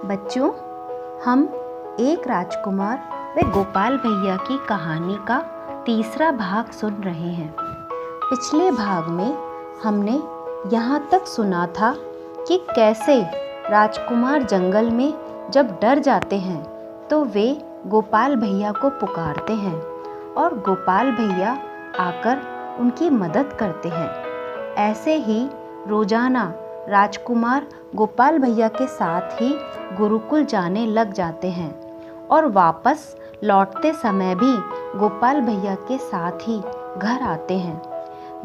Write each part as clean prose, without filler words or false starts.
बच्चों, हम एक राजकुमार व गोपाल भैया की कहानी का तीसरा भाग सुन रहे हैं। पिछले भाग में हमने यहाँ तक सुना था कि कैसे राजकुमार जंगल में जब डर जाते हैं तो वे गोपाल भैया को पुकारते हैं और गोपाल भैया आकर उनकी मदद करते हैं। ऐसे ही रोजाना राजकुमार गोपाल भैया के साथ ही गुरुकुल जाने लग जाते हैं और वापस लौटते समय भी गोपाल भैया के साथ ही घर आते हैं।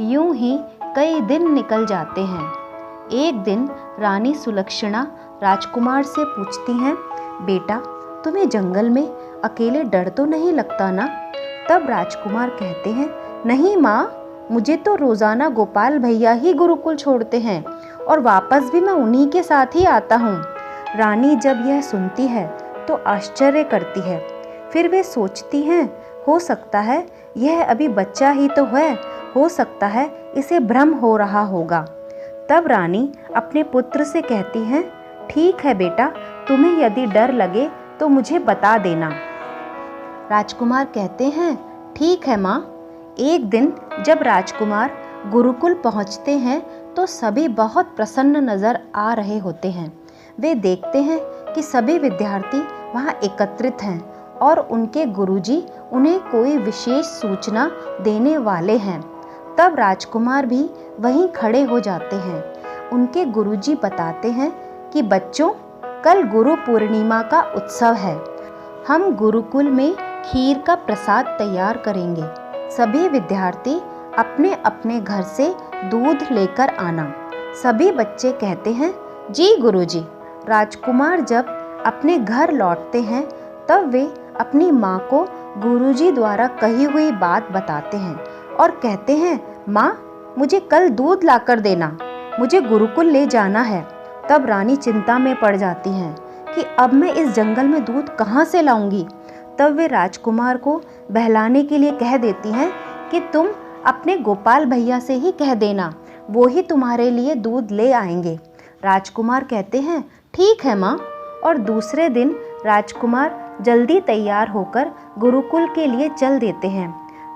यूं ही कई दिन निकल जाते हैं। एक दिन रानी सुलक्षणा राजकुमार से पूछती हैं, बेटा तुम्हें जंगल में अकेले डर तो नहीं लगता ना? तब राजकुमार कहते हैं, नहीं माँ, मुझे तो रोज़ाना गोपाल भैया ही गुरुकुल छोड़ते हैं और वापस भी मैं उन्हीं के साथ ही आता हूँ। रानी जब यह सुनती है तो आश्चर्य करती है। फिर वे सोचती हैं, हो सकता है यह अभी बच्चा ही तो है, हो सकता है इसे भ्रम हो रहा होगा। तब रानी अपने पुत्र से कहती हैं, ठीक है बेटा, तुम्हें यदि डर लगे तो मुझे बता देना। राजकुमार कहते हैं, ठीक है माँ। एक दिन जब राजकुमार गुरुकुल पहुँचते हैं तो सभी बहुत प्रसन्न नज़र आ रहे होते हैं। वे देखते हैं कि सभी विद्यार्थी वहाँ एकत्रित हैं और उनके गुरुजी उन्हें कोई विशेष सूचना देने वाले हैं। तब राजकुमार भी वहीं खड़े हो जाते हैं। उनके गुरुजी बताते हैं कि बच्चों, कल गुरु पूर्णिमा का उत्सव है। हम गुरुकुल में खीर का प्रसाद तैयार करेंगे। सभी विद्यार्थी अपने अपने घर से दूध लेकर आना। सभी बच्चे कहते हैं, जी गुरुजी। राजकुमार जब अपने घर लौटते हैं तब वे अपनी माँ को गुरुजी द्वारा कही हुई बात बताते हैं और कहते हैं, माँ मुझे कल दूध लाकर देना, मुझे गुरुकुल ले जाना है। तब रानी चिंता में पड़ जाती हैं कि अब मैं इस जंगल में दूध कहाँ से लाऊंगी। तब वे राजकुमार को बहलाने के लिए कह देती हैं कि तुम अपने गोपाल भैया से ही कह देना, वो ही तुम्हारे लिए दूध ले आएंगे। राजकुमार कहते हैं, ठीक है माँ। और दूसरे दिन राजकुमार जल्दी तैयार होकर गुरुकुल के लिए चल देते हैं।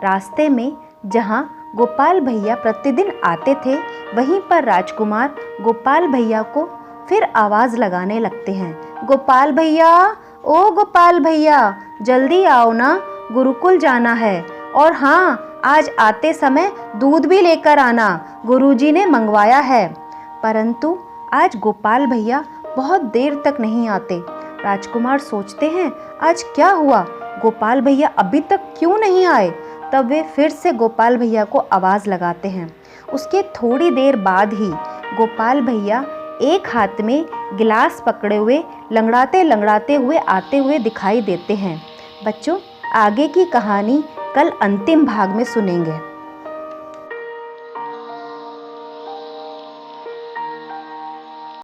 रास्ते में जहाँ गोपाल भैया प्रतिदिन आते थे, वहीं पर राजकुमार गोपाल भैया को फिर आवाज़ लगाने लगते हैं, गोपाल भैया, ओ गोपाल भैया, जल्दी आओ ना, गुरुकुल जाना है। और हाँ, आज आते समय दूध भी लेकर आना, गुरुजी ने मंगवाया है। परंतु आज गोपाल भैया बहुत देर तक नहीं आते। राजकुमार सोचते हैं, आज क्या हुआ, गोपाल भैया अभी तक क्यों नहीं आए। तब वे फिर से गोपाल भैया को आवाज़ लगाते हैं। उसके थोड़ी देर बाद ही गोपाल भैया एक हाथ में गिलास पकड़े हुए लंगड़ाते लंगड़ाते हुए आते हुए दिखाई देते हैं। बच्चों, आगे की कहानी कल अंतिम भाग में सुनेंगे।